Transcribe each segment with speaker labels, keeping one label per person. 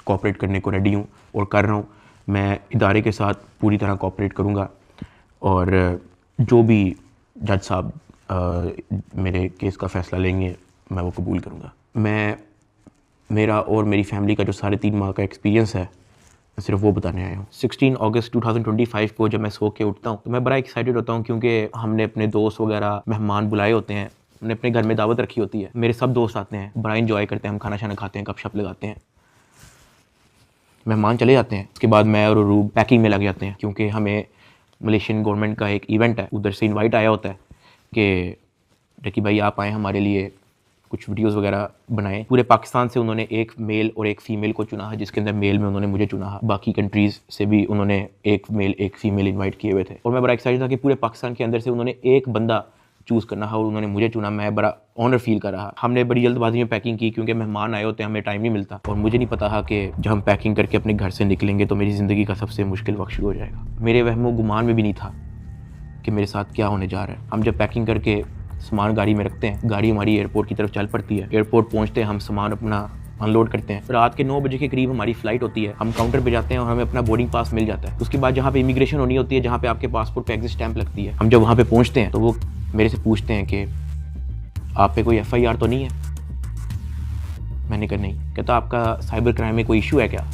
Speaker 1: Cooperate करने को ready हूँ और कर रहा हूँ। मैं इदारे के साथ पूरी तरह कोऑपरेट करूँगा और जो भी जज साहब मेरे केस का फ़ैसला लेंगे मैं वो कबूल करूँगा। मेरा और मेरी फैमिली का जो 3.5 माह का एक्सपीरियंस है सिर्फ वो बताने आया हूँ। 16 अगस्त 2025 को जब मैं सो के उठता हूँ तो मैं बड़ा एक्साइटेड होता हूँ क्योंकि हमने अपने दोस्त वगैरह मेहमान बुलाए होते हैं, हमने अपने घर में दावत रखी होती है, मेरे सब दोस्त आते हैं, बड़ा इंजॉय करते हैं, हम खाना शाना खाते हैं, गपशप लगाते हैं, मेहमान चले जाते हैं। उसके बाद मैं और रूब पैकिंग में लग जाते हैं क्योंकि हमें मलेशियन गवर्नमेंट का एक इवेंट है, उधर से इन्वाइट आया होता है कि डकी भाई आप आएँ, हमारे लिए कुछ वीडियोस वगैरह बनाए। पूरे पाकिस्तान से उन्होंने एक मेल और एक फ़ीमेल को चुना है, जिसके अंदर मेल में उन्होंने मुझे चुना है। बाकी कंट्रीज़ से भी उन्होंने एक मेल एक फ़ीमेल इनवाइट किए हुए थे और मैं बड़ा एक्साइटेड था कि पूरे पाकिस्तान के अंदर से उन्होंने एक बंदा चूज़ करना है और उन्होंने मुझे चुना। मैं बड़ा ऑनर फील कर रहा। हमने बड़ी जल्दबाजी में पैकिंग की क्योंकि मेहमान आए होते हैं, हमें टाइम नहीं मिलता और मुझे नहीं पता था कि जब हम पैकिंग करके अपने घर से निकलेंगे तो मेरी ज़िंदगी का सबसे मुश्किल वक्त शुरू हो जाएगा। मेरे वहमो गुमान में भी नहीं था कि मेरे साथ क्या होने जा रहा है। हम जब पैकिंग करके सामान गाड़ी में रखते हैं, गाड़ी हमारी एयरपोर्ट की तरफ चल पड़ती है। एयरपोर्ट पहुंचते हैं, हम सामान अपना अनलोड करते हैं। रात के 9 बजे के करीब हमारी फ़्लाइट होती है। हम काउंटर पे जाते हैं और हमें अपना बोर्डिंग पास मिल जाता है। उसके बाद जहाँ पे इमिग्रेशन होनी होती है, जहाँ पे आपके पासपोर्ट पे एग्जिट स्टैंप लगती है, हम जब वहाँ पे पहुँचते हैं तो वो मेरे से पूछते हैं कि आप पे कोई FIR तो नहीं है। मैंने कहा नहीं। कहता आपका साइबर क्राइम में कोई इशू है क्या?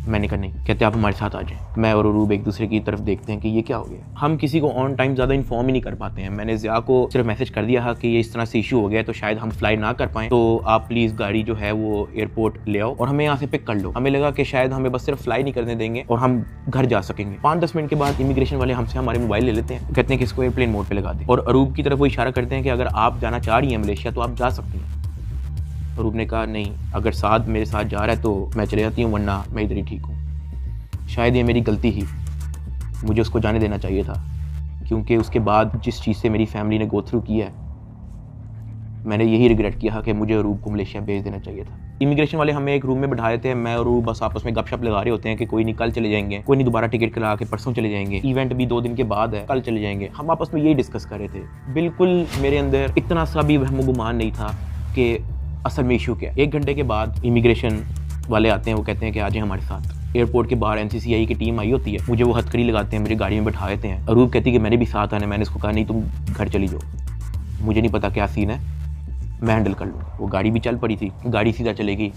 Speaker 1: मैंने कहा नहीं। कहते आप हमारे साथ आ जाएं। मैं और अरूब एक दूसरे की तरफ देखते हैं कि ये क्या हो गया। हम किसी को ऑन टाइम ज़्यादा इन्फॉर्म ही नहीं कर पाते हैं। मैंने ज़िया को सिर्फ मैसेज कर दिया है कि ये इस तरह से इशू हो गया है तो शायद हम फ्लाई ना कर पाएँ, तो आप प्लीज़ गाड़ी जो है वो एयरपोर्ट ले आओ और हमें यहाँ से पिक कर लो। हमें लगा कि शायद हमें बस सिर्फ फ्लाई नहीं करने देंगे और हम घर जा सकेंगे। 5-10 मिनट के बाद इमिग्रेशन वाले हमसे हमारे मोबाइल ले लेते हैं, कहते हैं कि इसको एयरप्लेन मोड पर लगा दें और अरूब की तरफ वो इशारा करते हैं कि अगर आप जाना चाह रही हैं मलेशिया तो आप जा सकती हैं। अरूब ने कहा नहीं, अगर साथ मेरे साथ जा रहा है तो मैं चले जाती हूँ, वरना मैं इधर ही ठीक हूँ। शायद ये मेरी गलती ही, मुझे उसको जाने देना चाहिए था क्योंकि उसके बाद जिस चीज़ से मेरी फैमिली ने गो थ्रू किया है, मैंने यही रिग्रेट किया कि मुझे अरूब को मलेशिया भेज देना चाहिए था। इमिग्रेशन वाले हमें एक रूम में बैठा देते हैं। मैं और अरूब बस आपस में गपशप लगा रहे होते हैं कि कोई नहीं कल चले जाएंगे, कोई नहीं दोबारा टिकट करा के परसों चले जाएंगे, इवेंट भी 2 दिन के बाद है, कल चले जाएंगे। हम आपस में यही डिस्कस कर रहे थे। बिल्कुल मेरे अंदर इतना सा भी वहम गुमान नहीं था कि असल में इशू क्या है। 1 घंटे के बाद इमिग्रेशन वाले आते हैं, वो कहते हैं कि आ जाए हमारे साथ। एयरपोर्ट के बाहर NCCI की टीम आई होती है, मुझे वो हथकड़ी लगाते हैं, मेरी गाड़ी में बैठा देते हैं। अरूब कहती है कि मैंने भी साथ आना है। मैंने इसको कहा नहीं, तुम घर चली जाओ, मुझे नहीं पता क्या सीन है, मैं हैंडल कर लूँगा। वो गाड़ी भी चल पड़ी थी, गाड़ी सीधा चलेगी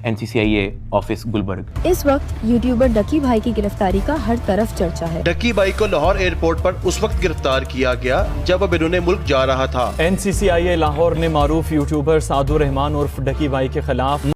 Speaker 1: NCCI ऑफिस गुलबर्ग।
Speaker 2: इस वक्त यूट्यूबर डकी भाई की गिरफ्तारी का हर तरफ चर्चा है।
Speaker 3: डकी भाई को लाहौर एयरपोर्ट पर उस वक्त गिरफ्तार किया गया जब अब इन्होंने मुल्क जा रहा था।
Speaker 4: NCCI लाहौर ने मारूफ यूट्यूबर सादुर रहमान उर्फ डकी भाई के खिलाफ